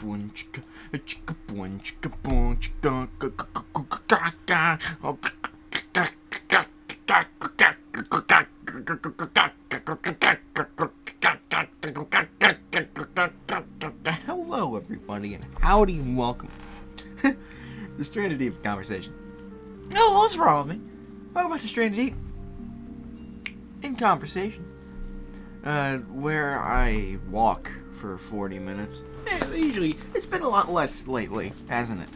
Hello, everybody, and howdy and welcome. The Stranded Deep conversation. Oh, what's wrong with me? Welcome back to Stranded Deep in conversation, where I walk for 40 minutes. Usually, it's been a lot less lately, hasn't it?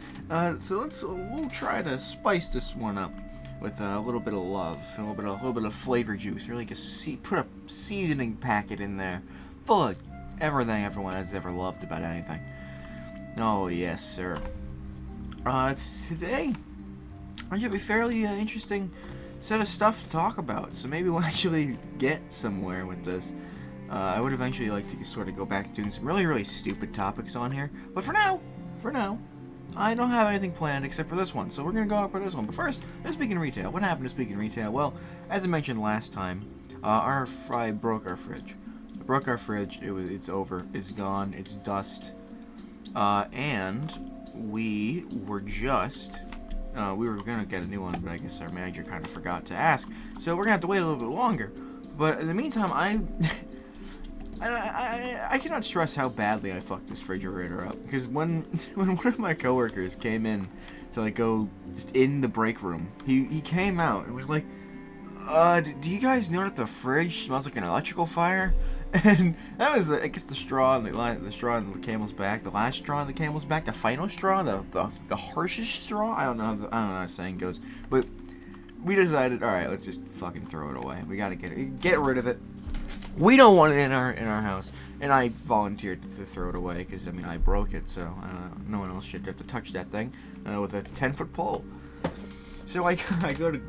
So we'll try to spice this one up with a little bit of love, a little bit of flavor juice. Really, put a seasoning packet in there, full of everything everyone has ever loved about anything. Oh yes, sir. Today, I have a fairly interesting set of stuff to talk about. So maybe we'll actually get somewhere with this. I would eventually like to sort of go back to doing some really, really stupid topics on here. But for now, I don't have anything planned except for this one. So we're going to go up for this one. But first, let's speak in retail. What happened to speak in retail? Well, as I mentioned last time, I broke our fridge. I broke our fridge. It's over. It's gone. It's dust. And we were just... we were going to get a new one, but I guess our manager kind of forgot to ask. So we're going to have to wait a little bit longer. But in the meantime, I cannot stress how badly I fucked this refrigerator up. Because when one of my coworkers came in to like go in the break room, he came out and was like, do you guys know that the fridge smells like an electrical fire? And that was, I guess, the straw in the camel's back, the last straw in the camel's back, the final straw, the harshest straw. I don't know how the saying goes, but we decided, all right, let's just fucking throw it away. We gotta get rid of it. We don't want it in our house, and I volunteered to throw it away because I broke it, so no one else should have to touch that thing with a 10-foot pole. So I go to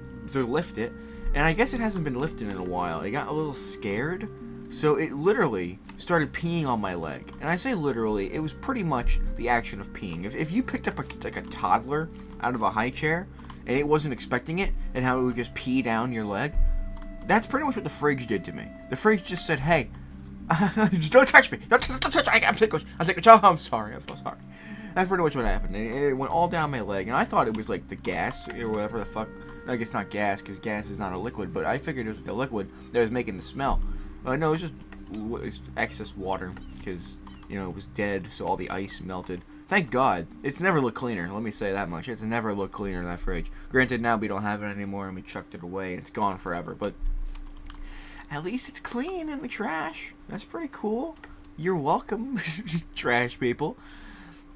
lift it, and I guess it hasn't been lifted in a while. It got a little scared. So it literally started peeing on my leg. And I say literally, it was pretty much the action of peeing. If you picked up a toddler out of a high chair and it wasn't expecting it and how it would just pee down your leg, that's pretty much what the fridge did to me. The fridge just said, hey, don't touch me. Don't touch me. I'm ticklish. Oh, I'm sorry. I'm so sorry. That's pretty much what happened. It went all down my leg. And I thought it was like the gas or whatever the fuck. I guess not gas because gas is not a liquid. But I figured it was the liquid that was making the smell. No, it's just excess water because, it was dead, so all the ice melted. Thank God. It's never looked cleaner, let me say that much. It's never looked cleaner, that fridge. Granted, now we don't have it anymore and we chucked it away and it's gone forever, but at least it's clean in the trash. That's pretty cool. You're welcome, trash people.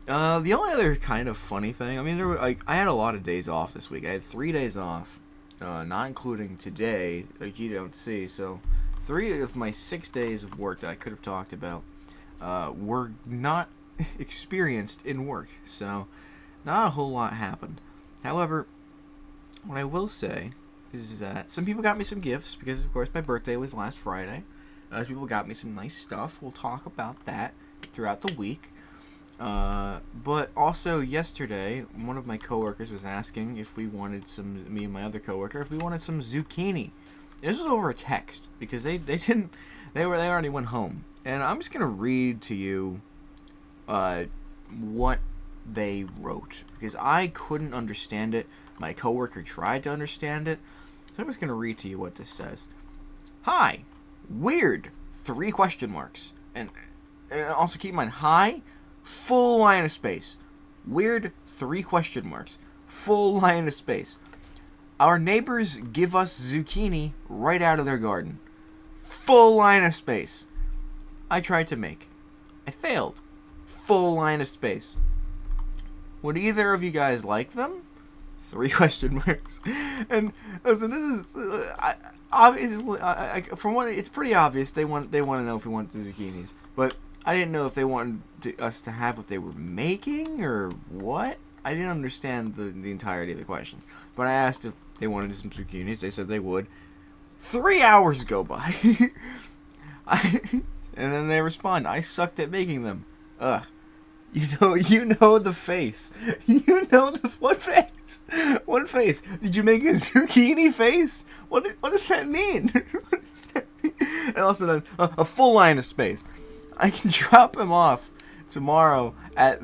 The only other kind of funny thing, I had a lot of days off this week. I had 3 days off, not including today, like you don't see, so... 3 of my 6 days of work that I could have talked about were not experienced in work, so not a whole lot happened. However, what I will say is that some people got me some gifts, because of course my birthday was last Friday. People got me some nice stuff. We'll talk about that throughout the week. But also yesterday, one of my coworkers was asking if we wanted me and my other coworker, if we wanted some zucchini. This was over a text because they already went home, and I'm just gonna read to you what they wrote because I couldn't understand it. My coworker tried to understand it, so I'm just gonna read to you what this says. Hi, weird 3 question marks, and also keep in mind hi, full line of space, weird 3 question marks, full line of space. Our neighbors give us zucchini right out of their garden. Full line of space. I tried to make. I failed. Full line of space. Would either of you guys like them? 3 question marks. And listen, this is obviously from what it's pretty obvious they want to know if we want the zucchinis, but I didn't know if they wanted us to have what they were making or what. I didn't understand the entirety of the question, but I asked if they wanted some zucchinis. They said they would. 3 hours go by. And then they respond, I sucked at making them. Ugh. You know the face. You know what face? What face? Did you make a zucchini face? What does that mean? What does that mean? And also then, a full line of space. I can drop him off tomorrow at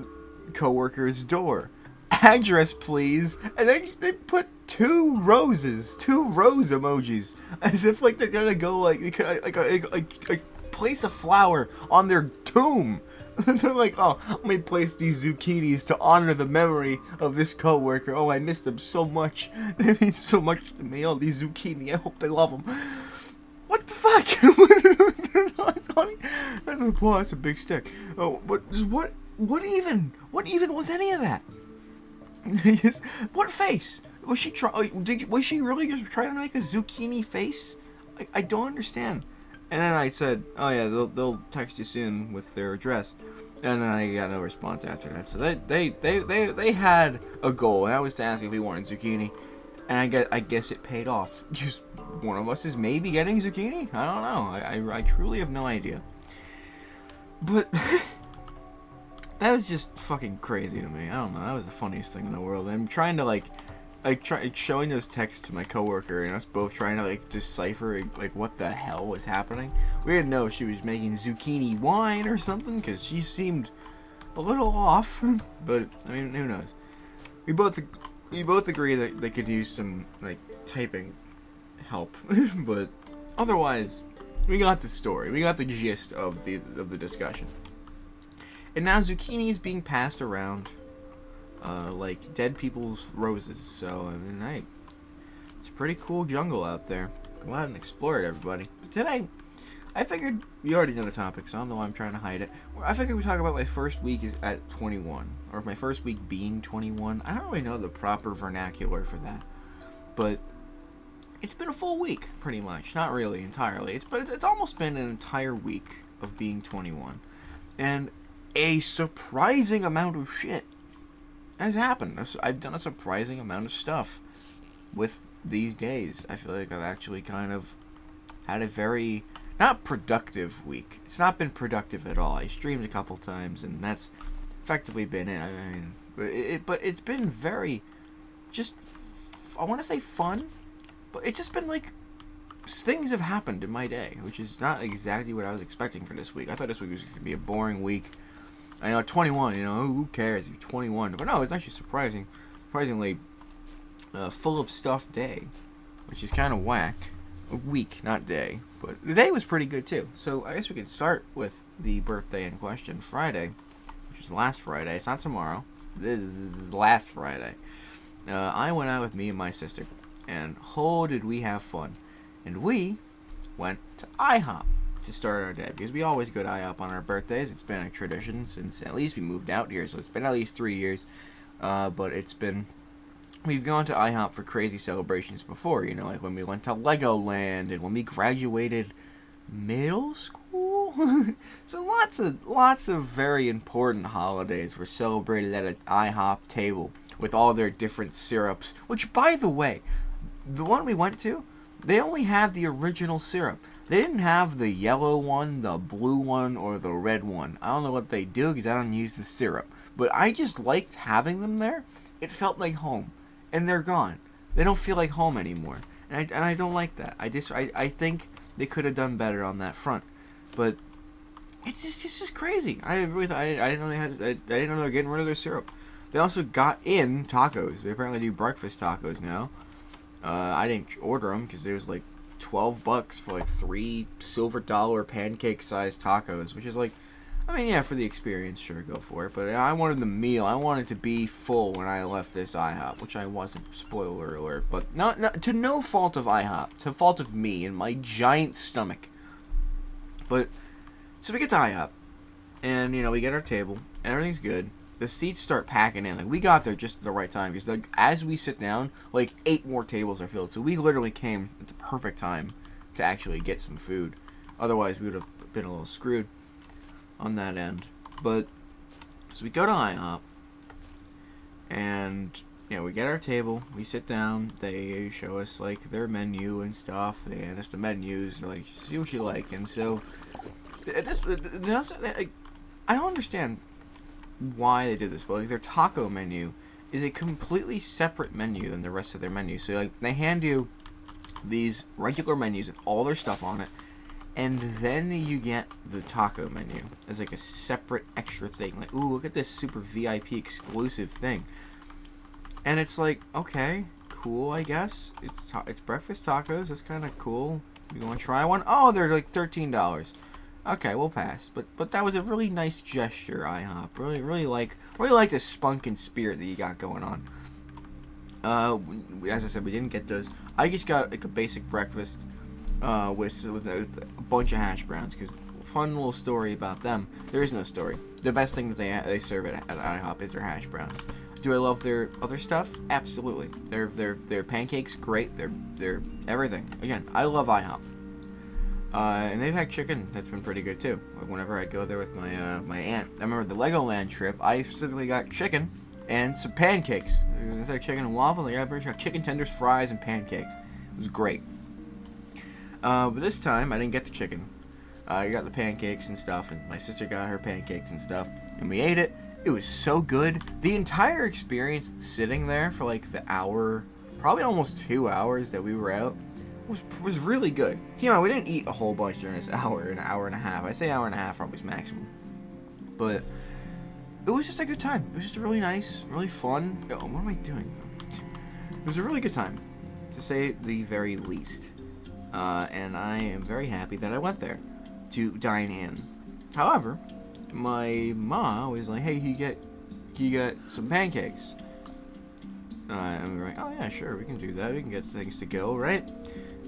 coworker's door. Address, please. And then they put two rose emojis, as if like they're gonna go like place a flower on their tomb. They're like, oh, let me place these zucchinis to honor the memory of this coworker. Oh, I miss them so much. They mean so much to me. Oh, these zucchini. I hope they love them. What the fuck? Boy, that's a big stick. Oh, what even was any of that? What face? Was she was she really just trying to make a zucchini face? I don't understand. And then I said, oh yeah, they'll text you soon with their address. And then I got no response after that. So they had a goal, and that was to ask if we wanted zucchini. And I guess it paid off. Just one of us is maybe getting zucchini? I don't know. I truly have no idea. But that was just fucking crazy to me. I don't know. That was the funniest thing in the world. I'm trying to showing those texts to my coworker, and us both trying to decipher what the hell was happening. We didn't know if she was making zucchini wine or something, because she seemed a little off. But I mean, who knows? We both agree that they could use some typing help. But otherwise, we got the story. We got the gist of the discussion. And now zucchini is being passed around like dead people's roses. So, I mean, hey, it's a pretty cool jungle out there. Go out and explore it, everybody. But today, I figured, you already know the topic, so I don't know why I'm trying to hide it. I figured we'd talk about my first week is at 21. Or my first week being 21. I don't really know the proper vernacular for that. But it's been a full week, pretty much. Not really entirely. It's almost been an entire week of being 21. And a surprising amount of shit has happened. I've done a surprising amount of stuff with these days. I feel like I've actually kind of had a very, not productive week. It's not been productive at all. I streamed a couple times, and that's effectively been it. I mean, but it's been very, just, I want to say fun, but it's just been things have happened in my day, which is not exactly what I was expecting for this week. I thought this week was going to be a boring week. I know, 21, who cares? You're 21. But no, it's actually surprisingly full of stuff day, which is kind of whack. A week, not day. But the day was pretty good, too. So I guess we could start with the birthday in question, Friday, which is last Friday. It's not tomorrow. This is last Friday. I went out with me and my sister, and oh, did we have fun. And we went to IHOP to start our day, because we always go to IHOP on our birthdays. It's been a tradition since at least we moved out here, so it's been at least 3 years. But we've gone to IHOP for crazy celebrations before, like when we went to Legoland and when we graduated middle school. So lots of very important holidays were celebrated at an IHOP table with all their different syrups, which, by the way, the one we went to, they only had the original syrup. They didn't have the yellow one, the blue one, or the red one. I don't know what they do because I don't use the syrup. But I just liked having them there. It felt like home. And they're gone. They don't feel like home anymore. And I don't like that. I think they could have done better on that front. But it's just crazy. I didn't know I didn't know they were getting rid of their syrup. They also got in tacos. They apparently do breakfast tacos now. I didn't order them because there was $12 for 3 silver dollar pancake sized tacos, which is I mean, yeah, for the experience, sure, go for it. But I wanted the meal. I wanted to be full when I left this IHOP, which I wasn't. Spoiler alert. But not to no fault of IHOP, to fault of me and my giant stomach. But so we get to IHOP, and we get our table, and everything's good. The seats start packing in. We got there just at the right time, because as we sit down, 8 more tables are filled. So we literally came at the perfect time to actually get some food. Otherwise, we would have been a little screwed on that end. But so we go to IHOP, and we get our table, we sit down, they show us their menu and stuff. They hand us the menus. They're like, see what you like. And so I don't understand why they did this, but their taco menu is a completely separate menu than the rest of their menu. So they hand you these regular menus with all their stuff on it, And then you get the taco menu as like a separate extra thing. Like, ooh, look at this super VIP exclusive thing. And it's like, okay, cool, I guess. It's breakfast tacos. That's kind of cool. You want to try one? Oh, they're like $13. Okay, we'll pass. But that was a really nice gesture, IHOP. Really like the spunk and spirit that you got going on. As I said, we didn't get those. I just got like a basic breakfast with a bunch of hash browns. Because fun little story about them. There is no story. The best thing that they serve at IHOP is their hash browns. Do I love their other stuff? Absolutely. Their pancakes, great. They're everything. Again, I love IHOP. And they've had chicken that's been pretty good too. Whenever I'd go there with my my aunt, I remember the Legoland trip. I specifically got chicken and some pancakes instead of chicken and waffle. I got chicken tenders, fries, and pancakes. It was great. But this time I didn't get the chicken. I got the pancakes and stuff, and my sister got her pancakes and stuff, and we ate it. It was so good. The entire experience sitting there for like the hour, probably almost 2 hours that we were out, was really good. You know, we didn't eat a whole bunch during this hour and a half. I say hour and a half probably is maximum. But it was just a good time. It was just really nice, really fun. Oh, what am I doing? It was a really good time, to say the very least. And I am very happy that I went there to dine in. However, my ma was like, hey, you get some pancakes. And we were like, oh yeah, sure, we can do that. We can get things to go, right?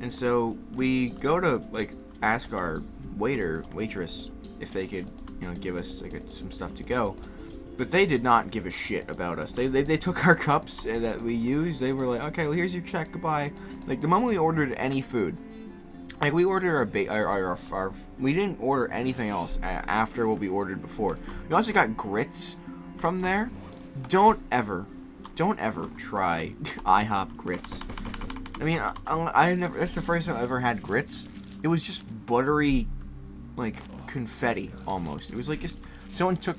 And so we go to like ask our waitress if they could, you know, give us like some stuff to go. But they did not give a shit about us. They took our cups that we used. They were like, okay, well here's your check, goodbye. Like the moment we ordered any food, like we ordered our we didn't order anything else after what we ordered before. We also got grits from there. Don't ever try IHOP grits. I mean, I never. That's the first time I ever had grits. It was just buttery, like confetti almost. It was like just someone took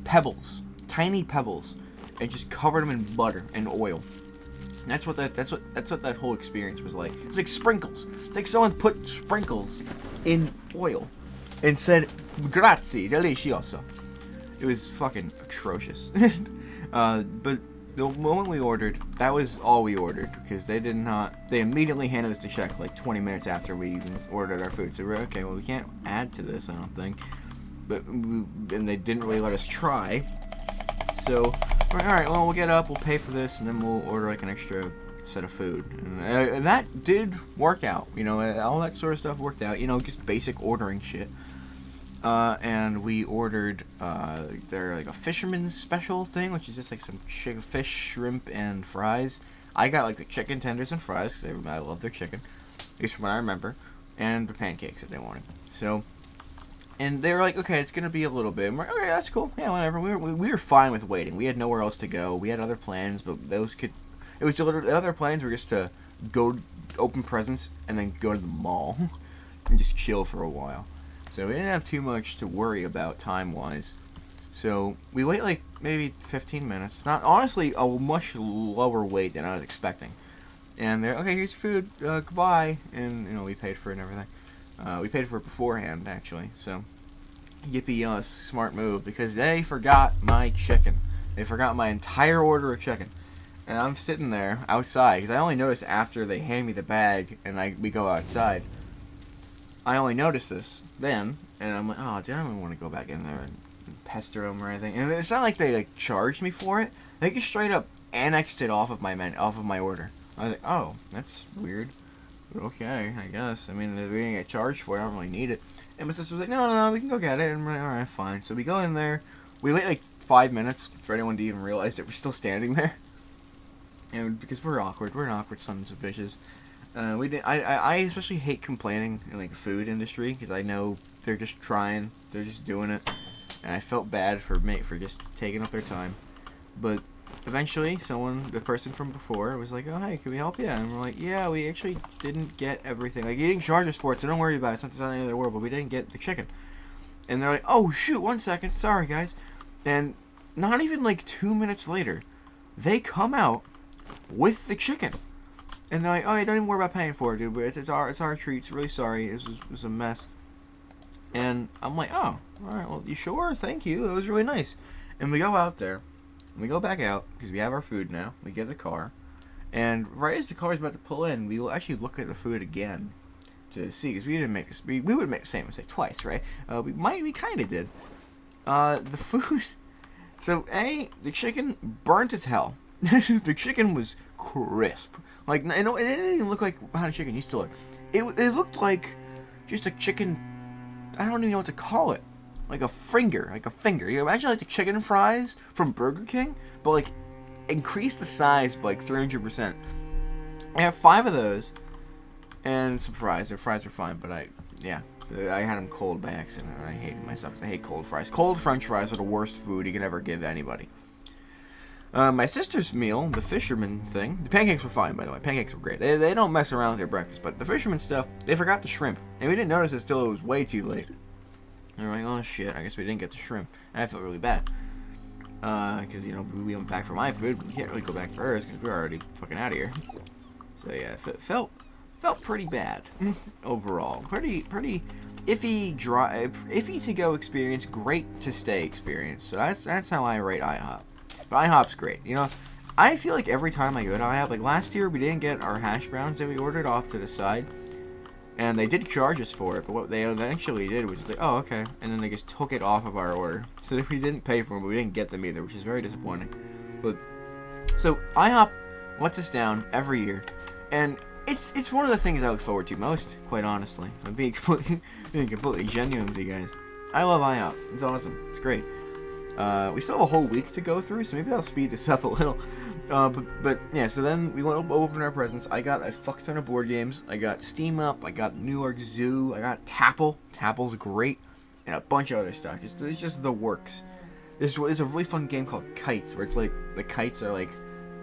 pebbles, tiny pebbles, and just covered them in butter and oil. And that's what that whole experience was like. It was like sprinkles. It's like someone put sprinkles in oil and said "Grazie, delicioso." It was fucking atrocious. But the moment we ordered, that was all we ordered, because they immediately handed us the check like 20 minutes after we even ordered our food. So we're okay, well we can't add to this, I don't think. And they didn't really let us try. So we're like, alright, well we'll get up, we'll pay for this, and then we'll order like an extra set of food. And that did work out, you know, all that sort of stuff worked out, you know, just basic ordering shit. And we ordered their like a fisherman's special thing, which is just like some fish, shrimp, and fries. I got like the chicken tenders and fries because I love their chicken, at least from what I remember, and the pancakes that they wanted. So, and they were like, okay, it's gonna be a little bit. And we're like, okay, that's cool. Yeah, whatever. We were fine with waiting. We had nowhere else to go. We had other plans, but those could. It was delivered. The other plans were just to go open presents and then go to the mall and just chill for a while. So we didn't have too much to worry about time-wise. So we wait like maybe 15 minutes. It's not, honestly, a much lower wait than I was expecting. And they're, okay, here's your food, goodbye. And, you know, we paid for it and everything. We paid for it beforehand, actually. So, yippee us, smart move. Because they forgot my chicken. They forgot my entire order of chicken. And I'm sitting there outside, because I only noticed after they hand me the bag and we go outside. I only noticed this then, and I'm like, oh, dude, I don't want to go back in there and pester them or anything. And it's not like they like charged me for it. They just straight up annexed it off of my order. I was like, oh, that's weird. Okay, I guess. I mean, if we didn't get charged for it, I don't really need it. And my sister was like, no, we can go get it. And we're like, all right, fine. So we go in there. We wait like 5 minutes for anyone to even realize that we're still standing there. And because we're awkward sons of bitches. We didn't. I especially hate complaining in like the food industry, because I know they're just trying, they're just doing it, and I felt bad for just taking up their time. But eventually, the person from before was like, "Oh, hey, can we help you?" And we're like, "Yeah, we actually didn't get everything. Like, you didn't charge us for it, so don't worry about it. It's not the end of the world, but we didn't get the chicken." And they're like, "Oh shoot, 1 second, sorry guys." And not even like 2 minutes later, they come out with the chicken. And they're like, oh, yeah, don't even worry about paying for it, dude. But it's our treat. It's really sorry. It was a mess. And I'm like, oh, all right, well, you sure? Thank you. That was really nice. And we go out there. And we go back out because we have our food now. We get the car. And right as the car is about to pull in, we will actually look at the food again to see, because we didn't make this. We would make the same mistake twice, right? We kind of did. The food. So the chicken burnt as hell. The chicken was crisp. Like, it didn't even look like what kind of chicken used to look. It looked like just a chicken. I don't even know what to call it. Like a finger. You imagine like the chicken fries from Burger King, but like increase the size by like 300%. I have 5 of those and some fries. Their fries are fine, but I had them cold by accident. And I hated myself because I hate cold fries. Cold French fries are the worst food you can ever give anybody. My sister's meal, the fisherman thing, the pancakes were fine, by the way. Pancakes were great. They don't mess around with their breakfast, but the fisherman stuff, they forgot the shrimp. And we didn't notice it till it was way too late. And we're like, oh shit, I guess we didn't get the shrimp. And I felt really bad. Because, we went back for my food, but we can't really go back for hers because we're already fucking out of here. So yeah, it felt pretty bad overall. Pretty iffy to go experience, great to stay experience. So that's how I rate IHOP. But IHOP's great. I feel like every time I go to IHOP, like last year we didn't get our hash browns that we ordered off to the side. And they did charge us for it, but what they eventually did was just like, oh, okay. And then they just took it off of our order. So we didn't pay for them, but we didn't get them either, which is very disappointing. But so IHOP lets us down every year. And it's one of the things I look forward to most, quite honestly. I'm being completely genuine with you guys. I love IHOP. It's awesome. It's great. We still have a whole week to go through, so maybe I'll speed this up a little. But yeah, so then we went to open our presents. I got a fuck ton of board games. I got Steam Up. I got New York Zoo. I got Tapple. Tapple's great. And a bunch of other stuff. It's just the works. There's a really fun game called Kites, where it's like the kites are like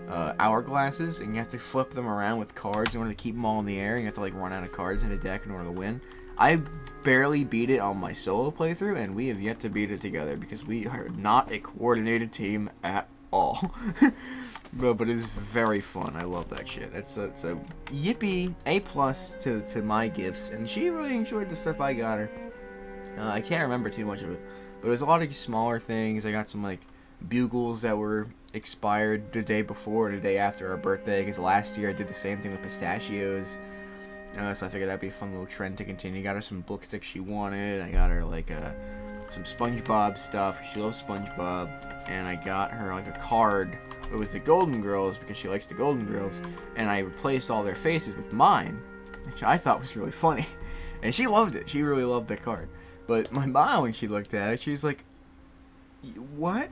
hourglasses, and you have to flip them around with cards in order to keep them all in the air. And you have to like run out of cards in a deck in order to win. I barely beat it on my solo playthrough, and we have yet to beat it together because we are not a coordinated team at all. But it is very fun. I love that shit. It's a yippee, A+ to my gifts, and she really enjoyed the stuff I got her. I can't remember too much of it, but it was a lot of smaller things. I got some like bugles that were expired the day before or the day after our birthday, because last year I did the same thing with pistachios. So I figured that'd be a fun little trend to continue. Got her some book sticks she wanted. I got her like some SpongeBob stuff. She loves SpongeBob. And I got her like a card. It was the Golden Girls because she likes the Golden Girls. And I replaced all their faces with mine, which I thought was really funny. And she loved it. She really loved that card. But my mom, when she looked at it, she was like, "What?"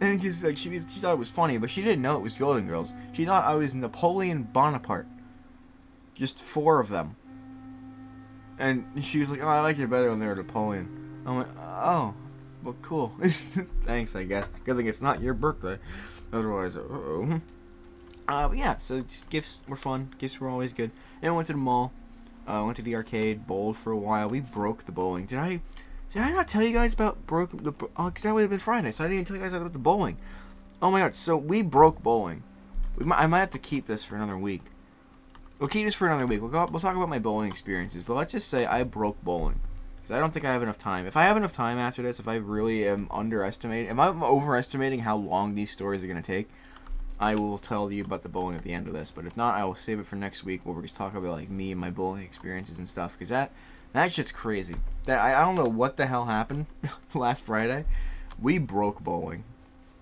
And because like she thought it was funny, but she didn't know it was Golden Girls. She thought I was Napoleon Bonaparte. Just 4 of them. And she was like, "Oh, I like it better when they were Napoleon." I'm like, "Oh, well, cool." Thanks, I guess. Good thing it's not your birthday. Otherwise, uh-oh. But yeah, so gifts were fun. Gifts were always good. And I went to the mall. Went to the arcade, bowled for a while. We broke the bowling. Did I not tell you guys about because that would have been Friday, so I didn't even tell you guys about the bowling. Oh my god, so we broke bowling. I might have to keep this for another week. We'll keep this for another week. We'll talk about my bowling experiences, but let's just say I broke bowling. Because I don't think I have enough time. If I have enough time after this, if I really am overestimating how long these stories are going to take, I will tell you about the bowling at the end of this. But if not, I will save it for next week where we're just talking about like me and my bowling experiences and stuff. Because that shit's crazy. I don't know what the hell happened last Friday. We broke bowling.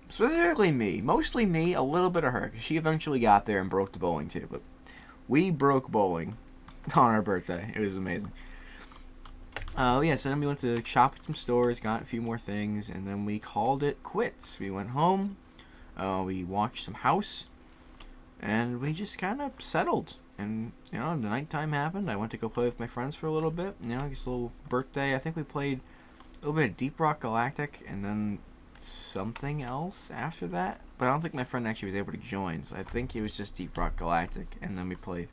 Specifically me. Mostly me, a little bit of her. Because she eventually got there and broke the bowling too. But we broke bowling on our birthday. It was amazing. Yeah, so then we went to shop at some stores, got a few more things, and then we called it quits. We went home, we watched some House, and we just kind of settled. And, the nighttime happened. I went to go play with my friends for a little bit. Just a little birthday. I think we played a little bit of Deep Rock Galactic, and then something else after that. But I don't think my friend actually was able to join, so I think it was just Deep Rock Galactic, and then we played,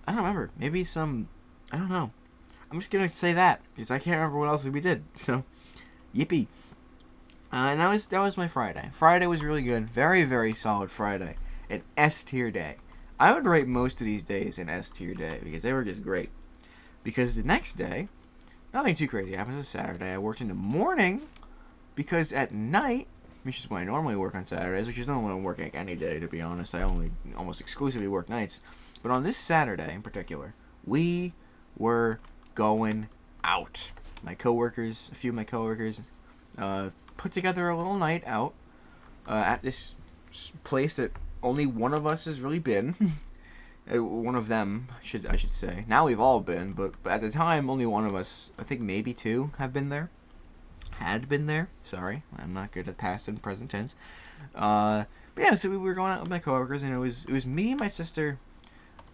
I don't remember, maybe I don't know. I'm just going to say that, because I can't remember what else we did, so, yippee. And that was my Friday. Friday was really good, very, very solid Friday, an S-tier day. I would rate most of these days an S-tier day, because they were just great. Because the next day, nothing too crazy happens. It's Saturday. I worked in the morning because at night, which is when I normally work on Saturdays, which is not when I'm working any day, to be honest. I only almost exclusively work nights. But on this Saturday in particular, we were going out. My coworkers, a few of my coworkers, put together a little night out at this place that only one of us has really been. One of them, I should say. Now we've all been, but at the time, only one of us, I think maybe two, have been there. Had been there. Sorry, I'm not good at past and present tense. But yeah, so we were going out with my coworkers, and it was me, my sister,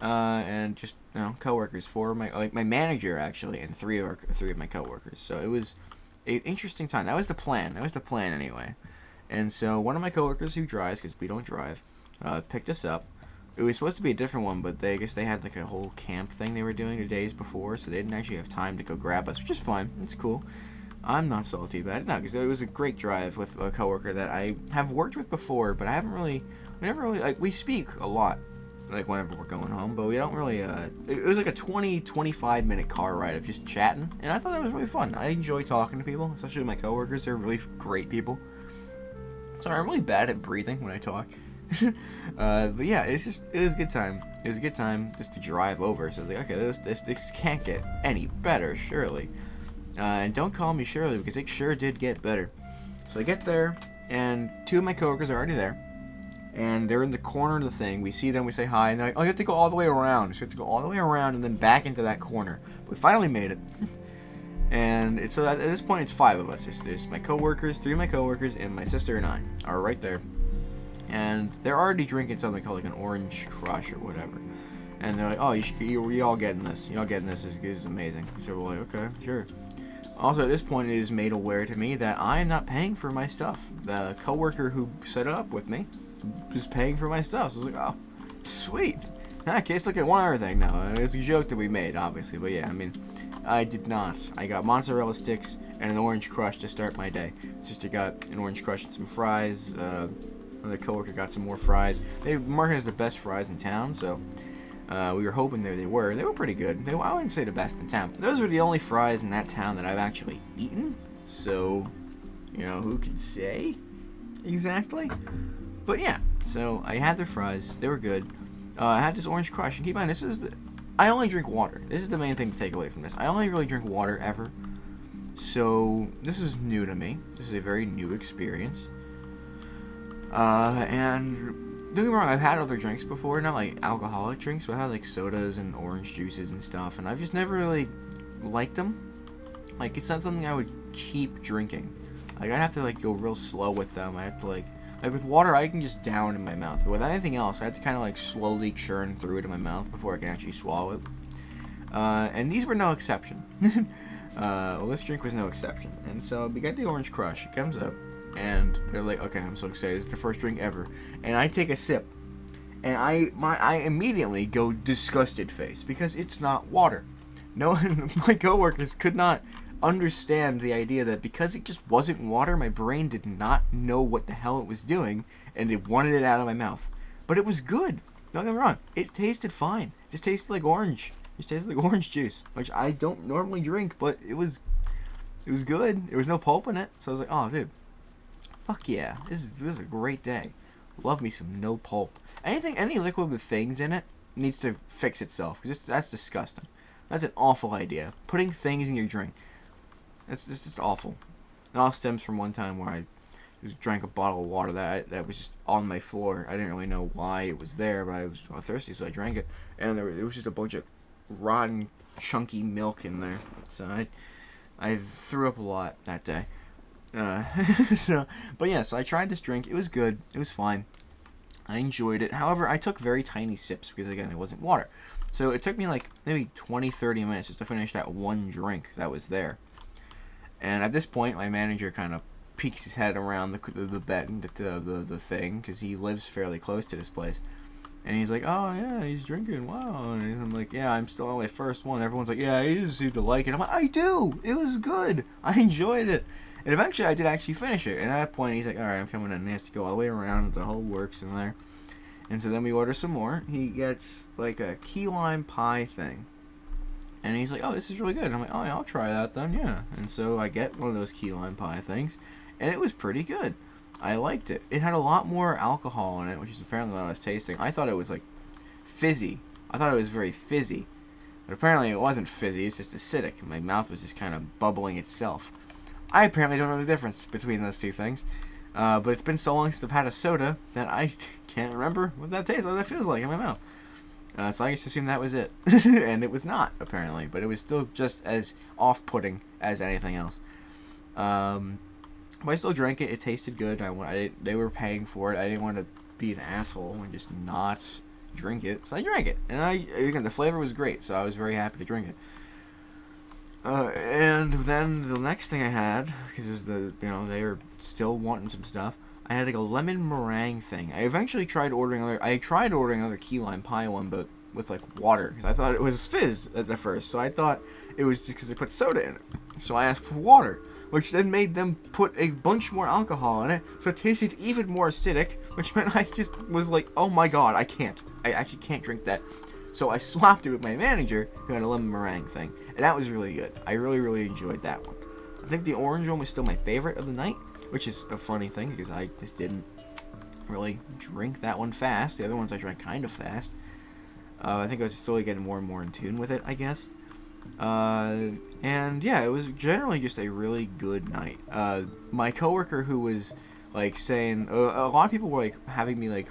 and just coworkers. My manager actually, and three of my coworkers. So it was an interesting time. That was the plan. Anyway. And so one of my coworkers who drives, because we don't drive, picked us up. It was supposed to be a different one, but I guess they had like a whole camp thing they were doing the days before, so they didn't actually have time to go grab us, which is fine. It's cool. I'm not salty about it, no, because it was a great drive with a coworker that I have worked with before, but we never really, like, we speak a lot, like, whenever we're going home, but we don't really, it was like a 20-25 minute car ride of just chatting, and I thought that was really fun. I enjoy talking to people, especially my coworkers. They're really great people. Sorry, I'm really bad at breathing when I talk. But yeah, it was a good time. It was a good time just to drive over. So I was like, okay, this can't get any better, surely. And don't call me Shirley, because it sure did get better. So I get there, and two of my coworkers are already there, and they're in the corner of the thing. We see them, we say hi, and they're like, oh, you have to go all the way around. So we have to go all the way around and then back into that corner. But we finally made it. And so at this point, it's five of us. There's my coworkers, three of my coworkers, and my sister and I are right there. And they're already drinking something called like an orange crush or whatever. And they're like, oh, you all getting this. You all getting this. This is amazing. So we're like, okay, sure. Also, at this point, it is made aware to me that I am not paying for my stuff. The coworker who set it up with me is paying for my stuff. So I was like, oh, sweet. In that case, look at one other thing now. It's a joke that we made, obviously. But yeah, I mean, I did not. I got mozzarella sticks and an orange crush to start my day. Sister got an orange crush and some fries. The coworker got some more fries. They marketed as the best fries in town, so we were hoping they were. They were pretty good. I wouldn't say the best in town. Those were the only fries in that town that I've actually eaten. So, who can say exactly? But yeah, so I had their fries. They were good. I had this orange crush. And keep in mind, I only drink water. This is the main thing to take away from this. I only really drink water ever. So this is new to me. This is a very new experience. And don't get me wrong, I've had other drinks before, not like alcoholic drinks, but I had like sodas and orange juices and stuff, and I've just never really liked them. Like, it's not something I would keep drinking. Like, I'd have to like go real slow with them. I have to like with water, I can just down in my mouth. But with anything else, I have to kind of like slowly churn through it in my mouth before I can actually swallow it. And these were no exception. Well, this drink was no exception. And so we got the orange crush. It comes up. And they're like, okay, I'm so excited. It's the first drink ever. And I take a sip. And I immediately go disgusted face. Because it's not water. No one, my coworkers could not understand the idea that because it just wasn't water, my brain did not know what the hell it was doing. And it wanted it out of my mouth. But it was good. Don't get me wrong. It tasted fine. It just tasted like orange. It just tasted like orange juice. Which I don't normally drink. But it was good. There was no pulp in it. So I was like, oh, dude. Fuck yeah, this is a great day. Love me some no pulp. Any liquid with things in it needs to fix itself, because that's disgusting. That's an awful idea. Putting things in your drink. That's just awful. It all stems from one time where I just drank a bottle of water that was just on my floor. I didn't really know why it was there, but I was thirsty, so I drank it. And it was just a bunch of rotten, chunky milk in there. So I threw up a lot that day. But yeah, so I tried this drink. It was good. It was fine. I enjoyed it. However, I took very tiny sips because, again, it wasn't water. So it took me like maybe 20-30 minutes just to finish that one drink that was there. And at this point, my manager kind of peeks his head around the thing, because he lives fairly close to this place. And he's like, oh, yeah, he's drinking. Wow. And I'm like, yeah, I'm still on my first one. Everyone's like, yeah, he just seemed to like it. I'm like, I do. It was good. I enjoyed it. And eventually I did actually finish it. And at that point, he's like, alright, I'm coming in. And he has to go all the way around. The whole works in there. And so then we order some more. He gets like a key lime pie thing. And he's like, oh, this is really good. And I'm like, oh, yeah, I'll try that then, yeah. And so I get one of those key lime pie things, and it was pretty good. I liked it. It had a lot more alcohol in it, which is apparently what I was tasting. I thought it was, like, fizzy. I thought it was very fizzy. But apparently it wasn't fizzy, it's just acidic. My mouth was just kind of bubbling itself. I apparently don't know the difference between those two things. But it's been so long since I've had a soda that I can't remember what that tastes like, what that feels like in my mouth. So I just assumed that was it. And it was not, apparently. But it was still just as off-putting as anything else. But I still drank it. It tasted good. They were paying for it. I didn't want to be an asshole and just not drink it. So I drank it. And again, the flavor was great. So I was very happy to drink it. And then the next thing I had, because they were still wanting some stuff, I had like a lemon meringue thing. I eventually tried ordering another key lime pie one, but with like water, because I thought it was fizz at the first. So I thought it was just because they put soda in it. So I asked for water, which then made them put a bunch more alcohol in it, so it tasted even more acidic, which meant I just was like, oh my god, I actually can't drink that. So I swapped it with my manager, who had a lemon meringue thing, and that was really good. I really, really enjoyed that one. I think the orange one was still my favorite of the night, which is a funny thing, because I just didn't really drink that one fast. The other ones I drank kind of fast. I think I was slowly getting more and more in tune with it, I guess. And yeah, it was generally just a really good night. My coworker who was like saying, a lot of people were like having me like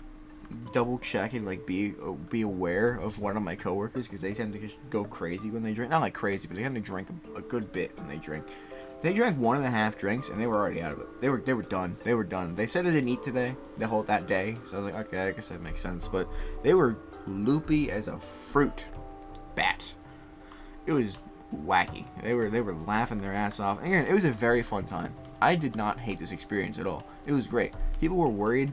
double check and like be aware of one of my coworkers, because they tend to just go crazy when they drink. Not like crazy, but they tend to drink a good bit when they drink. They drank 1.5 drinks and they were already out of it. They were done. They were done. They said they didn't eat today, that day. So I was like, okay, I guess that makes sense. But they were loopy as a fruit bat. It was wacky. They were laughing their ass off. And again, it was a very fun time. I did not hate this experience at all. It was great. People were worried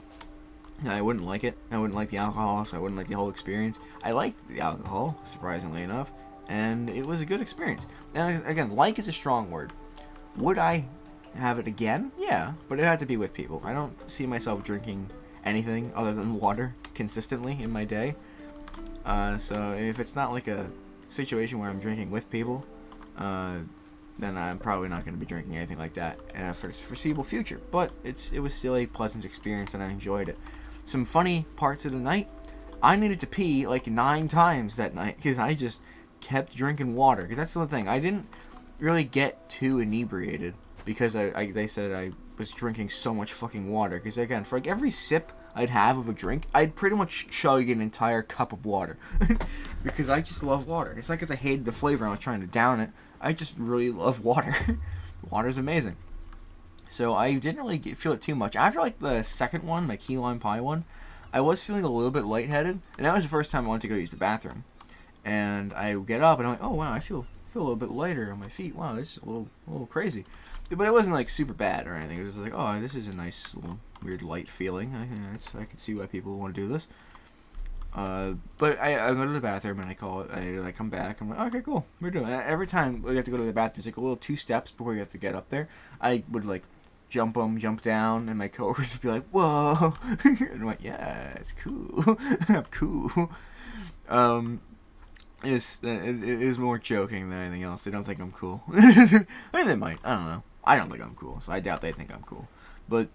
that I wouldn't like it. I wouldn't like the alcohol, so I wouldn't like the whole experience. I liked the alcohol, surprisingly enough, and it was a good experience. And again, like is a strong word. Would I have it again? Yeah, but it had to be with people. I don't see myself drinking anything other than water consistently in my day. So if it's not like a situation where I'm drinking with people, then I'm probably not going to be drinking anything like that for the foreseeable future. But it was still a pleasant experience, and I enjoyed it. Some funny parts of the night, I needed to pee like 9 times that night, because I just kept drinking water. Because that's the thing, I didn't really get too inebriated, because they said I was drinking so much fucking water. Because again, for like every sip I'd have of a drink, I'd pretty much chug an entire cup of water. Because I just love water. It's not because I hated the flavor and I was trying to down it. I just really love water. Water's amazing. So I didn't really feel it too much. After like the second one, my key lime pie one, I was feeling a little bit lightheaded, and that was the first time I wanted to go use the bathroom. And I get up and I'm like, oh wow, I feel a little bit lighter on my feet. Wow, this is a little crazy. But it wasn't like super bad or anything. It was like, oh, this is a nice little weird light feeling. I can see why people want to do this. But I go to the bathroom and I call it. I come back. I'm like, okay, cool, we're doing it. Every time we have to go to the bathroom, it's like a little 2 steps before you have to get up there. I would like jump down, and my coworkers would be like, whoa. And I'm like, yeah, it's cool. I'm cool. It is more joking than anything else. They don't think I'm cool. I mean, they might. I don't know. I don't think I'm cool, so I doubt they think I'm cool. But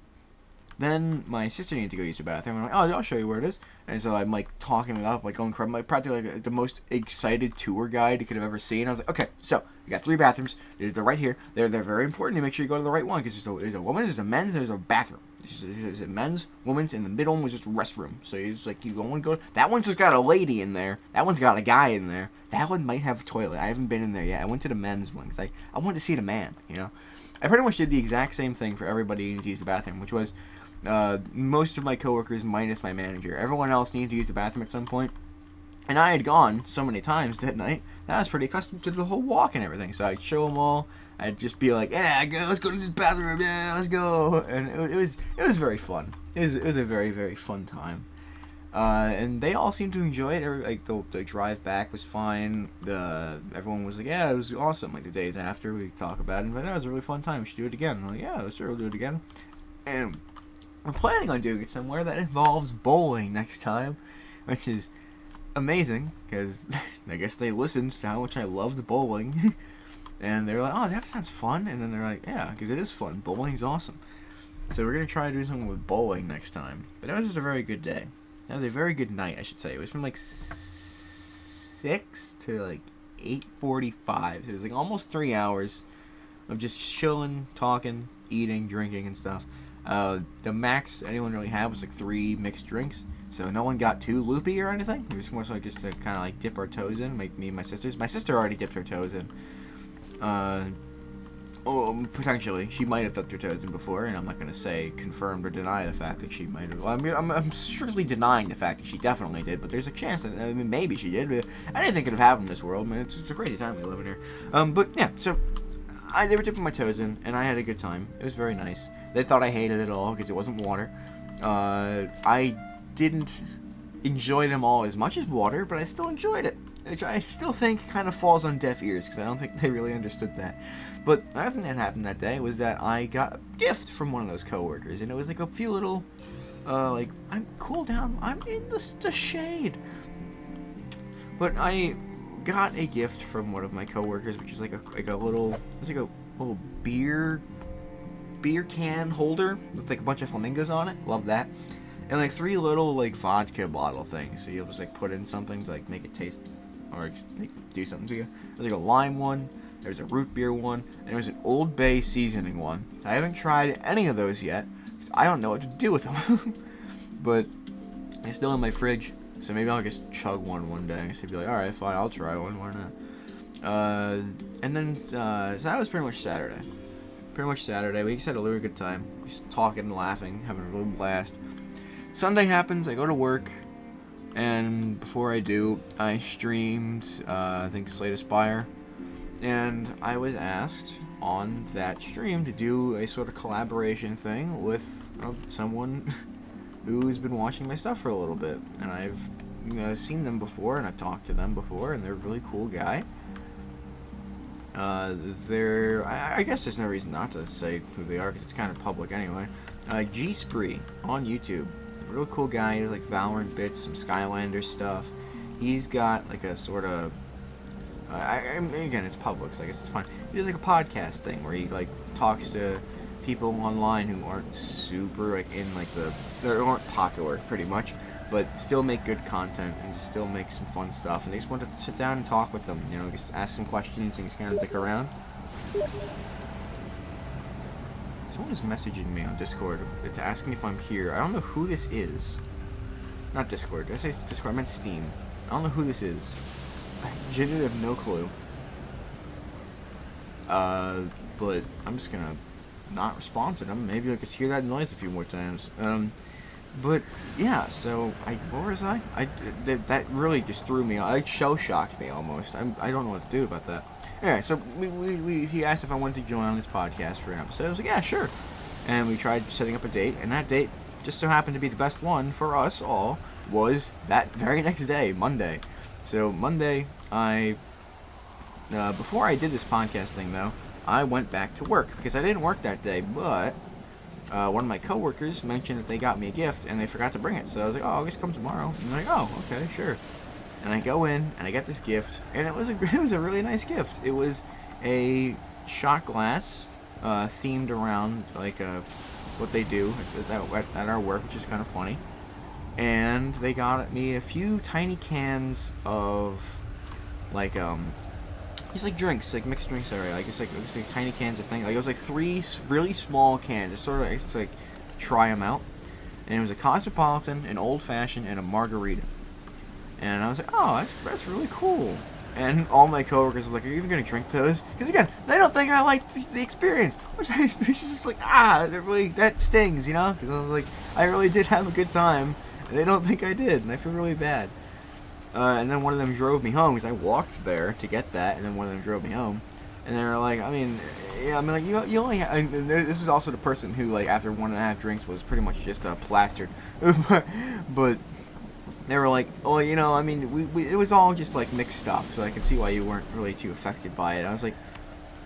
then my sister needed to go use the bathroom. I'm like, oh, I'll show you where it is. And so I'm like talking it up, like going crazy, like practically like the most excited tour guide you could have ever seen. I was like, okay, so you got 3 bathrooms. They're right here. They're very important to make sure you go to the right one, because there's a woman's, there's a men's, there's a bathroom. There's a men's, woman's, and the middle one was just a restroom. So it's like you go and go. That one's just got a lady in there. That one's got a guy in there. That one might have a toilet. I haven't been in there yet. I went to the men's one because I wanted to see the man. You know, I pretty much did the exact same thing for everybody who needed to use the bathroom, which was most of my coworkers minus my manager. Everyone else needed to use the bathroom at some point. And I had gone so many times that night that I was pretty accustomed to the whole walk and everything. So I'd show them all. I'd just be like, yeah, let's go to this bathroom. Yeah, let's go. And it was very fun. It was a very, very fun time. And they all seemed to enjoy it. The drive back was fine. Everyone was like, yeah, it was awesome. Like the days after, we talk about it. But that was a really fun time. We should do it again. I'm like, yeah, let's sure we'll do it again. And I'm planning on doing it somewhere that involves bowling next time, which is amazing, because I guess they listened to how much I loved bowling. And they're like, oh, that sounds fun. And then they're like, yeah, because it is fun. Bowling's awesome. So we're going to try to do something with bowling next time. But that was just a very good day. That was a very good night, I should say. It was from like 6 to like 8:45. So it was like almost 3 hours of just chilling, talking, eating, drinking, and stuff. The max anyone really had was like 3 mixed drinks. So no one got too loopy or anything. It was more so just to kind of like dip our toes in. Like me and my sisters. My sister already dipped her toes in. Potentially. She might have dipped her toes in before, and I'm not going to say confirmed or deny the fact that she might have. Well, I mean, I'm strictly denying the fact that she definitely did, but there's a chance that, I mean, maybe she did. But anything could have happened in this world. I mean, it's a crazy time we live in here. But yeah, so they were dipping my toes in, and I had a good time. It was very nice. They thought I hated it all because it wasn't water. I didn't enjoy them all as much as water, but I still enjoyed it. Which I still think kind of falls on deaf ears, because I don't think they really understood that. But another thing that happened that day was that I got a gift from one of those coworkers, and it was like a few little, like, I'm cool down, I'm in the shade. But I got a gift from one of my coworkers, which is like a little, it's like a little beer can holder with like a bunch of flamingos on it. Love that. And like 3 little like vodka bottle things, so you'll just like put in something to like make it taste or do something to you. There's like a lime one, there's a root beer one, and there's an Old Bay seasoning one. I haven't tried any of those yet, because I don't know what to do with them. But they're still in my fridge, so maybe I'll just chug one day. So be like, alright, fine, I'll try one, why not? And then, so that was pretty much Saturday. We just had a really good time. Just talking and laughing, having a real blast. Sunday happens, I go to work. And before I do, I streamed, I think, Slay the Spire. And I was asked on that stream to do a sort of collaboration thing with someone who's been watching my stuff for a little bit. And I've seen them before, and I've talked to them before, and they're a really cool guy. I guess there's no reason not to say who they are, because it's kind of public anyway. G-Spree on YouTube. Real cool guy. He does like Valorant bits, some Skylander stuff. He's got like a sort of again, it's public, so I guess it's fine. He does like a podcast thing where he like talks to people online who aren't super like in like they aren't popular pretty much, but still make good content and just still make some fun stuff. And they just want to sit down and talk with them, just ask some questions and just kind of dick around. Someone is messaging me on Discord to ask me if I'm here. I don't know who this is. Not Discord. Did I say Discord? I meant Steam. I don't know who this is. I genuinely have no clue. But I'm just gonna not respond to them. Maybe I'll just hear that noise a few more times. But yeah, so where was I? That really just threw me. It shell-shocked me almost. I don't know what to do about that. Anyway, so he asked if I wanted to join on this podcast for an episode. I was like, yeah, sure. And we tried setting up a date, and that date just so happened to be the best one for us all, was that very next day, Monday. So Monday, before I did this podcast thing, though, I went back to work, because I didn't work that day, but one of my coworkers mentioned that they got me a gift, and they forgot to bring it. So I was like, oh, I'll just come tomorrow. And they're like, oh, okay, sure. And I go in, and I get this gift, and it was a really nice gift. It was a shot glass themed around like what they do at our work, which is kind of funny. And they got me a few tiny cans of like just like drinks, like mixed drinks. Sorry, like it's like tiny cans of things. Like it was like 3 really small cans. It's sort of like try them out. And it was a Cosmopolitan, an Old Fashioned, and a Margarita. And I was like, oh, that's really cool. And all my coworkers were like, are you even going to drink those? Because again, they don't think I like the experience. Which I was just like, that stings, Because I was like, I really did have a good time. And they don't think I did. And I feel really bad. And then one of them drove me home, because I walked there to get that. And then one of them drove me home. And they were like, you only have... And this is also the person who, like, after 1.5 drinks was pretty much just plastered. But... They were like, oh, it was all just like mixed stuff, so I could see why you weren't really too affected by it. I was like,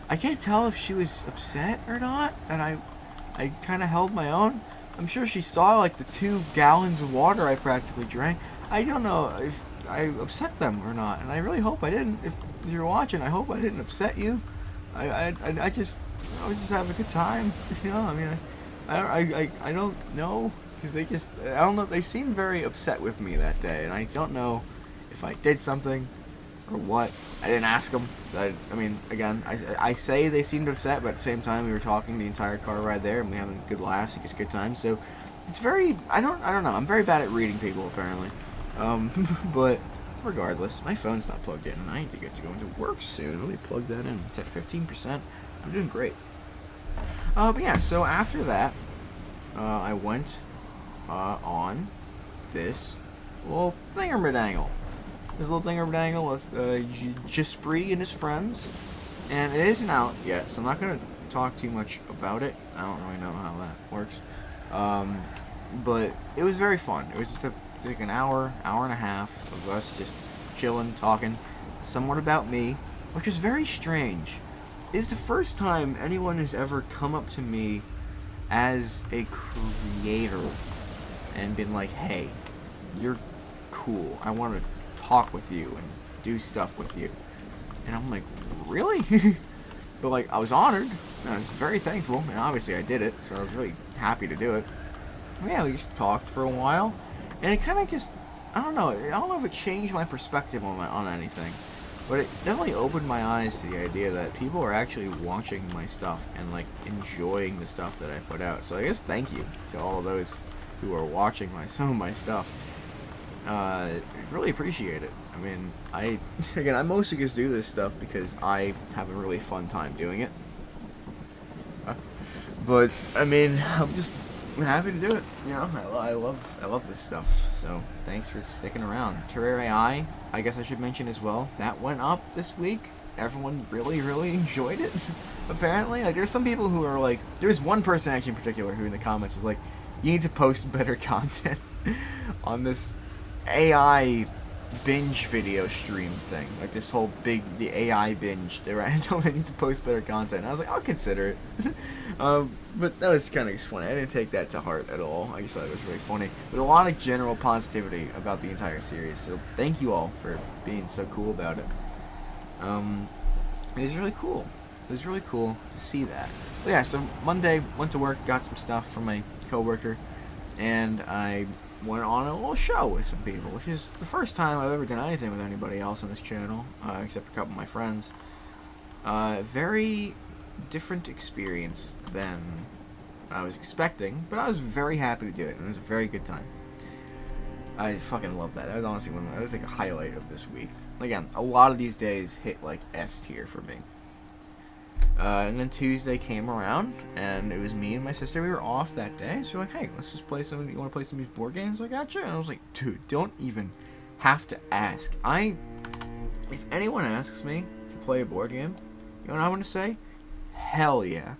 I can't tell if she was upset or not, and I kind of held my own. I'm sure she saw like the 2 gallons of water I practically drank. I don't know if I upset them or not. And I really hope I didn't. If you're watching, I hope I didn't upset you. I was just having a good time. You know, I mean, I don't know. Because I don't know, they seemed very upset with me that day. And I don't know if I did something or what. I didn't ask them. I mean, again, I say they seemed upset, but at the same time, we were talking the entire car ride there, and we having good laughs, and it's good times. So it's very, I don't know. I'm very bad at reading people, apparently. But regardless, my phone's not plugged in, and I need to get to go into work soon. Let me plug that in. It's at 15%. I'm doing great. But yeah, so after that, I went on this little thingamaddangle. This little thingamaddangle with Jispri and his friends. And it isn't out yet, so I'm not going to talk too much about it. I don't really know how that works. But it was very fun. It was just like an hour and a half of us just chilling, talking somewhat about me, which is very strange. It's the first time anyone has ever come up to me as a creator and been like, hey, you're cool. I want to talk with you and do stuff with you. And I'm like, really? But like, I was honored, and I was very thankful, and obviously I did it, so I was really happy to do it. But yeah, we just talked for a while, and it kind of just, I don't know if it changed my perspective on anything, but it definitely opened my eyes to the idea that people are actually watching my stuff and like enjoying the stuff that I put out. So I guess thank you to all of those who are watching some of my stuff. I really appreciate it. I mean, I mostly just do this stuff because I have a really fun time doing it. But I mean, I'm happy to do it. You know, I love this stuff. So thanks for sticking around. Terraria, I guess I should mention as well. That went up this week. Everyone really enjoyed it. Apparently, like there's some people who are like, there's one person actually in particular who in the comments was like, you need to post better content on this AI binge video stream thing, like this whole the AI binge. I need to post better content. And I was like, I'll consider it. But that was kind of funny. I didn't take that to heart at all. I just thought it was really funny. But a lot of general positivity about the entire series. So thank you all for being so cool about it. It was really cool. It was really cool to see that. But yeah, so Monday went to work, got some stuff from my coworker, and I went on a little show with some people, which is the first time I've ever done anything with anybody else on this channel, except for a couple of my friends. Very different experience than I was expecting, but I was very happy to do it, and it was a very good time. I fucking love that. That was honestly that was like a highlight of this week. Again, a lot of these days hit like S tier for me. And then Tuesday came around, and it was me and my sister. We were off that day, so we're like, hey, let's just play some. You want to play some of these board games? I gotcha. And I was like, dude, don't even have to ask. If anyone asks me to play a board game, you know what I want to say? Hell yeah.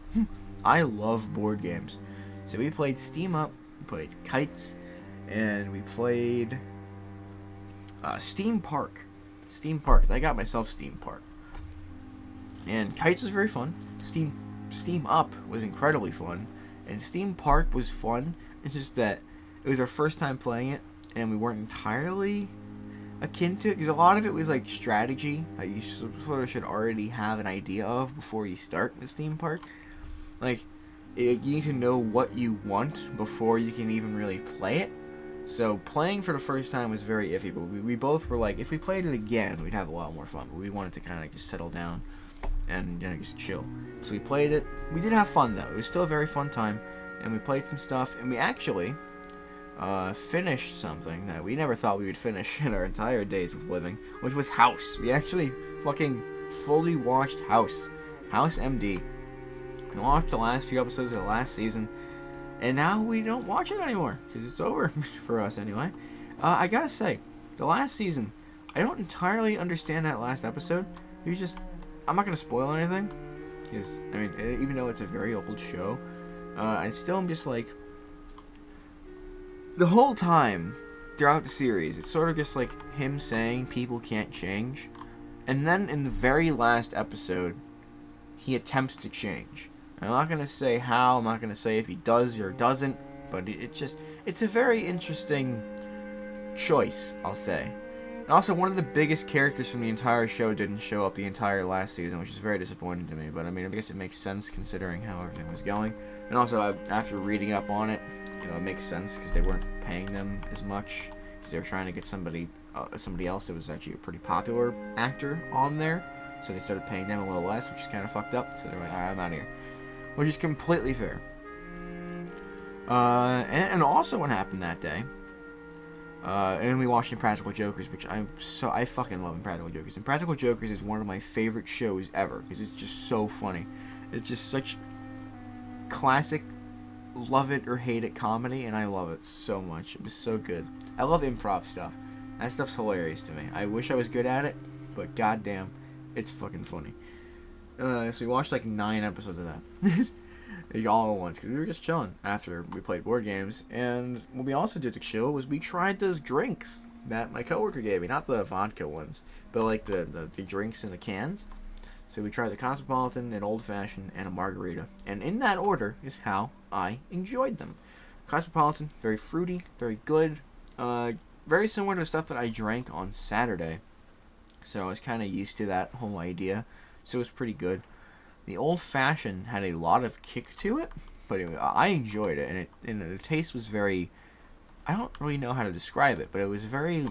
I love board games. So we played Steam Up, we played Kites, and we played Steam Park. Steam Park. I got myself Steam Park. And Kites was very fun. Steam Up was incredibly fun. And Steam Park was fun. It's just that it was our first time playing it, and we weren't entirely akin to it, because a lot of it was like strategy that you sort of should already have an idea of before you start the Steam Park. Like, you need to know what you want before you can even really play it. So playing for the first time was very iffy, but we both were like, if we played it again, we'd have a lot more fun. But we wanted to kind of just settle down and just chill. So we played it. We did have fun though. It was still a very fun time, and we played some stuff, and we actually finished something that we never thought we would finish in our entire days of living, which was House. We actually fucking fully watched House MD. We watched the last few episodes of the last season, and now we don't watch it anymore because it's over for us anyway. I gotta say, the last season, I don't entirely understand that last episode. It was just, I'm not gonna spoil anything, because I mean, even though it's a very old show, I still am just like, the whole time throughout the series, it's sort of just like him saying people can't change, and then in the very last episode, he attempts to change. I'm not gonna say how, I'm not gonna say if he does or doesn't, but it's a very interesting choice, I'll say. And also, one of the biggest characters from the entire show didn't show up the entire last season, which is very disappointing to me. But I mean, I guess it makes sense considering how everything was going. And also, after reading up on it, it makes sense because they weren't paying them as much because they were trying to get somebody else that was actually a pretty popular actor on there. So they started paying them a little less, which is kind of fucked up. So they're like, alright, I'm out of here. Which is completely fair. And also what happened that day, and we watched Impractical Jokers, which I fucking love Impractical Jokers. Impractical Jokers is one of my favorite shows ever, because it's just so funny. It's just such classic, love it or hate it comedy, and I love it so much. It was so good. I love improv stuff. That stuff's hilarious to me. I wish I was good at it, but goddamn, it's fucking funny. So we watched like 9 episodes of that. All at once, because we were just chilling after we played board games. And what we also did to chill was we tried those drinks that my coworker gave me. Not the vodka ones, but like the drinks in the cans. So we tried the Cosmopolitan, an Old Fashioned, and a Margarita. And in that order is how I enjoyed them. Cosmopolitan, very fruity, very good. Very similar to the stuff that I drank on Saturday. So I was kind of used to that whole idea. So it was pretty good. The Old Fashioned had a lot of kick to it, but I enjoyed it, and the taste was very, I don't really know how to describe it, but it was very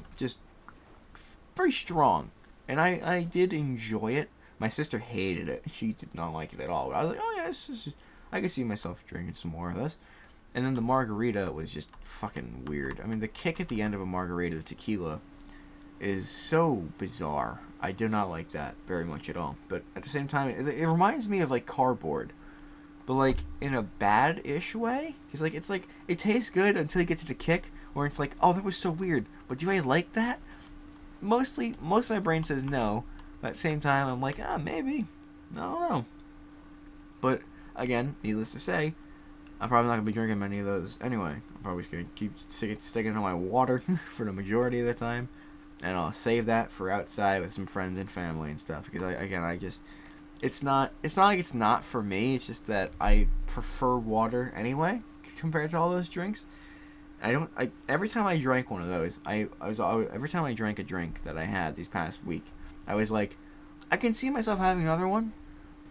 strong, and I did enjoy it. My sister hated it. She did not like it at all. But I was like, oh yeah, I could see myself drinking some more of this. And then the Margarita was just fucking weird. I mean, the kick at the end of a Margarita, the tequila, is so bizarre. I do not like that very much at all. But at the same time, it reminds me of like cardboard, but like in a bad-ish way. Cause like it's like it tastes good until you get to the kick, where it's like, oh, that was so weird. But do I like that? Most of my brain says no. But at the same time, I'm like, maybe. I don't know. But again, needless to say, I'm probably not gonna be drinking many of those anyway. I'm probably just gonna keep sticking to my water for the majority of the time. And I'll save that for outside with some friends and family and stuff. Because it's not like it's not for me. It's just that I prefer water anyway compared to all those drinks. Every time I drank one of those, every time I drank a drink that I had these past week, I was like, I can see myself having another one,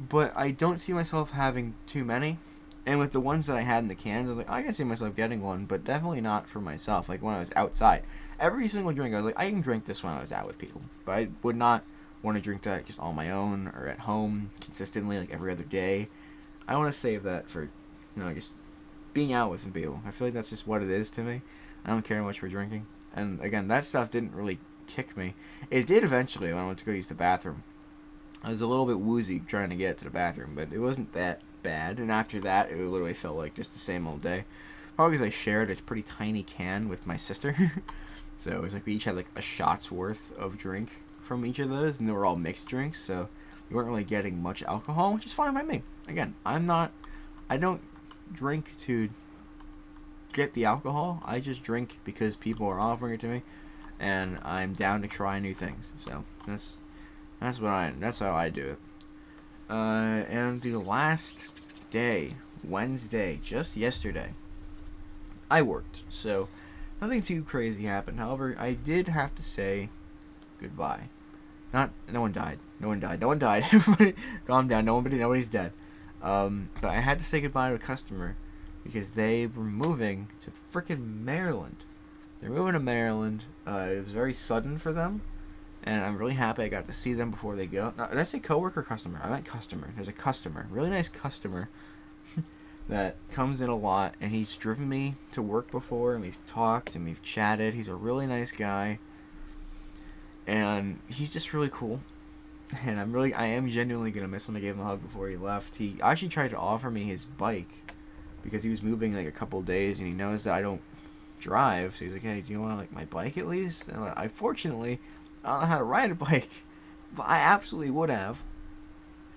but I don't see myself having too many. And with the ones that I had in the cans, I was like, I can see myself getting one, but definitely not for myself. Like when I was outside, every single drink, I was like, I can drink this when I was out with people, but I would not want to drink that just on my own or at home consistently, like every other day. I want to save that for, just being out with some people. I feel like that's just what it is to me. I don't care much for drinking. And again, that stuff didn't really kick me. It did eventually when I went to go use the bathroom. I was a little bit woozy trying to get to the bathroom, but it wasn't that bad. And after that, it literally felt like just the same old day. Probably because I shared a pretty tiny can with my sister. So it was like we each had like a shot's worth of drink from each of those, and they were all mixed drinks, so you weren't really getting much alcohol, which is fine by me. Again, I don't drink to get the alcohol. I just drink because people are offering it to me, and I'm down to try new things. So that's how I do it. And the last day, Wednesday, just yesterday, I worked. So nothing too crazy happened. However, I did have to say goodbye. No one died. Everybody, calm down. Nobody's dead. But I had to say goodbye to a customer because they were moving to frickin' Maryland. They're moving to Maryland. It was very sudden for them, and I'm really happy I got to see them before they go. Now, did I say coworker or customer? I meant customer. There's a customer, really nice customer, that comes in a lot, and he's driven me to work before, and we've talked and we've chatted. He's a really nice guy, and he's just really cool. And I am genuinely gonna miss him. I gave him a hug before he left. He actually tried to offer me his bike because he was moving like a couple days, and he knows that I don't drive. So he's like, "Hey, do you want like my bike at least?" And fortunately, I don't know how to ride a bike, but I absolutely would have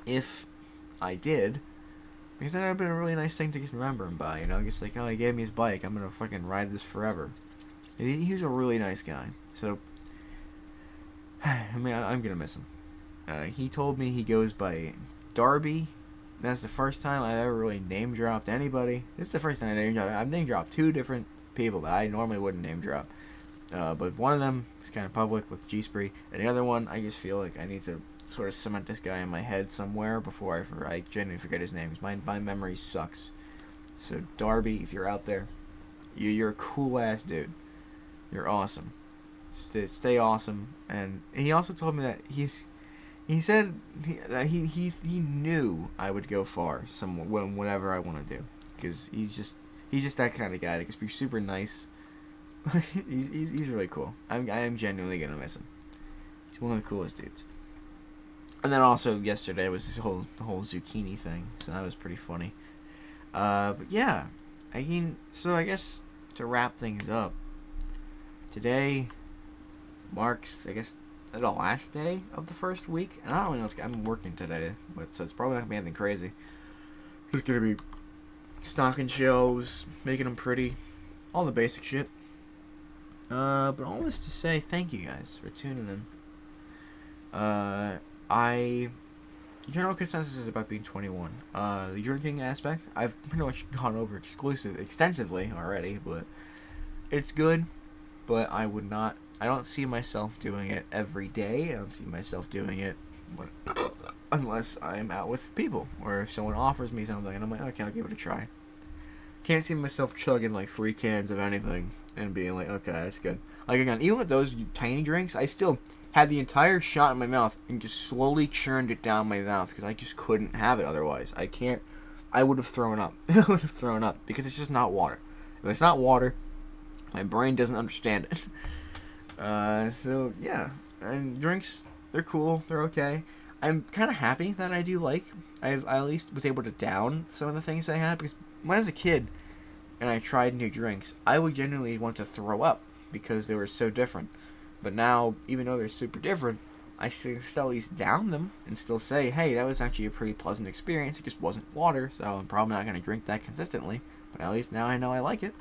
if I did, because that would have been a really nice thing to just remember him by. Just like, oh, he gave me his bike. I'm gonna fucking ride this forever. He was a really nice guy. So, I mean, I'm gonna miss him. He told me he goes by Darby. That's the first time I've ever really name dropped anybody. This is the first time I've name dropped 2 different people that I normally wouldn't name drop. But one of them is kind of public with G-Spree, and the other one, I just feel like I need to sort of cement this guy in my head somewhere before I genuinely forget his name. My memory sucks. So Darby, if you're out there, you're a cool ass dude. You're awesome. Stay awesome. And he also told me that he said that he knew I would go far whenever I want to do, because he's just that kind of guy that can be super nice. he's really cool. I am genuinely gonna miss him. He's one of the coolest dudes. And then also yesterday was the whole zucchini thing, so that was pretty funny. But yeah, I guess to wrap things up, today marks, I guess, the last day of the first week. And I don't know, I'm working today, but so it's probably not gonna be anything crazy. Just gonna be stocking shelves, making them pretty, all the basic shit. But all this to say, thank you guys for tuning in. General consensus is about being 21. The drinking aspect, I've pretty much gone over extensively already, but it's good. But I don't see myself doing it every day. I don't see myself doing it unless I'm out with people, or if someone offers me something and I'm like, okay, I'll give it a try. Can't see myself chugging like 3 cans of anything and being like, okay, that's good. Like, again, even with those tiny drinks, I still had the entire shot in my mouth and just slowly churned it down my mouth because I just couldn't have it otherwise. I would have thrown up. I would have thrown up because it's just not water. If it's not water, my brain doesn't understand it. So, yeah. And drinks, they're cool. They're okay. I'm kind of happy that I do like. I at least was able to down some of the things I had, because when I was a kid and I tried new drinks, I would genuinely want to throw up because they were so different. But now, even though they're super different, I still at least down them and still say, hey, that was actually a pretty pleasant experience. It just wasn't water, so I'm probably not going to drink that consistently. But at least now I know I like it.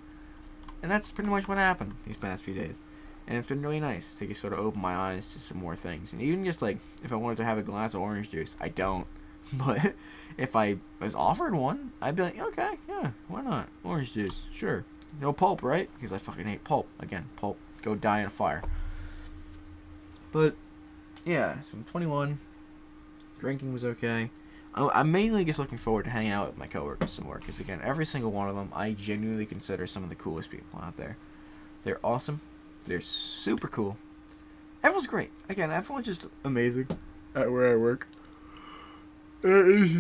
And that's pretty much what happened these past few days. And it's been really nice to just sort of open my eyes to some more things. And even just like, if I wanted to have a glass of orange juice, I don't. But if I was offered one, I'd be like, okay, yeah, why not? Orange juice, sure. No pulp, right? Because I fucking hate pulp. Again, pulp, go die in a fire. But, yeah, so I'm 21. Drinking was okay. I'm mainly just looking forward to hanging out with my coworkers some more. Because, again, every single one of them, I genuinely consider some of the coolest people out there. They're awesome. They're super cool. Everyone's great. Again, everyone's just amazing at where I work. There's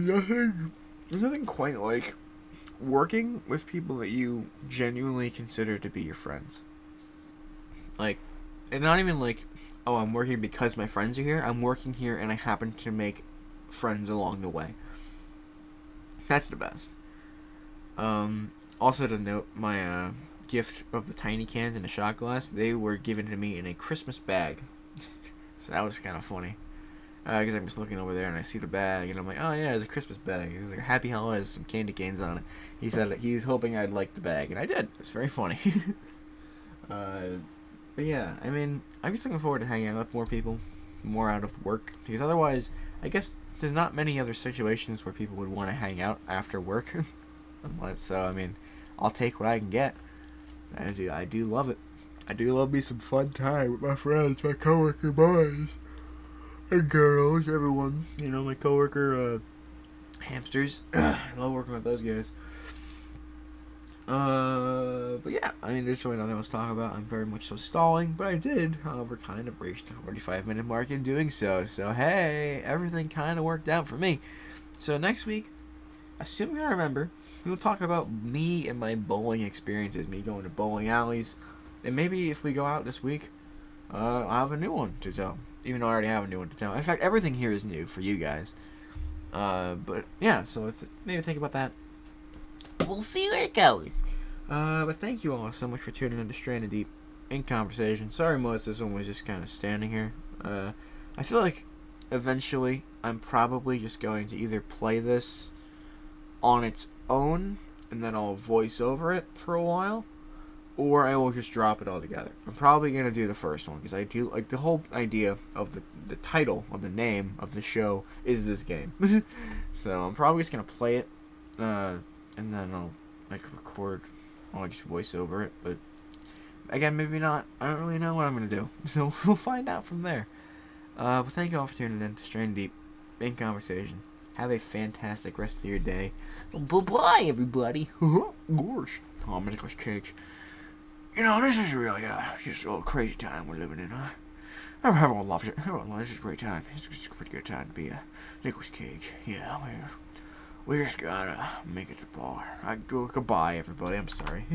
nothing quite like working with people that you genuinely consider to be your friends. Like, and not even like, oh, I'm working because my friends are here. I'm working here and I happen to make friends along the way. That's the best. Also to note, my gift of the tiny cans in a shot glass, they were given to me in a Christmas bag. So that was kind of funny. Because I'm just looking over there and I see the bag and I'm like, oh yeah, it's a Christmas bag. It's like Happy Holidays, some candy canes on it. He said that he was hoping I'd like the bag, and I did. It's very funny. But yeah, I mean, I'm just looking forward to hanging out with more people, more out of work, because otherwise, I guess there's not many other situations where people would want to hang out after work. So, I mean, I'll take what I can get. I do love it. I do love me some fun time with my friends, my coworker boys and girls, everyone. You know, my coworker hamsters. I love working with those guys. But yeah, I mean, there's really nothing else to talk about. I'm very much so stalling, but I did, however, kind of reach the 45-minute mark in doing so. So hey, everything kind of worked out for me. So next week, assuming I remember, we'll talk about me and my bowling experiences, me going to bowling alleys, and maybe if we go out this week, I'll have a new one to tell. Even though I already have a new one to tell. In fact, everything here is new for you guys. But yeah, so maybe think about that. We'll see where it goes. But thank you all so much for tuning in to Stranded Deep in Conversation. Sorry, most this one was just kind of standing here. I feel like eventually I'm probably just going to either play this on its own and then I'll voice over it for a while, or I will just drop it all together. I'm probably going to do the first one, because I do like the whole idea of the title of the name of the show is this game. So I'm probably just going to play it, and then I'll like record, I'll just voice over it. But again, maybe not. I don't really know what I'm gonna do. So we'll find out from there. But thank you all for tuning in to Strain Deep in Conversation. Have a fantastic rest of your day. Bye-bye, everybody. Gosh. Oh, Nicholas Cage. You know, this is really just a little crazy time we're living in, huh? Everyone loves it. Everyone loves it. It's a great time. It's a pretty good time to be a Nicholas Cage. Yeah, we just gotta make it to the bar. Goodbye, everybody. I'm sorry.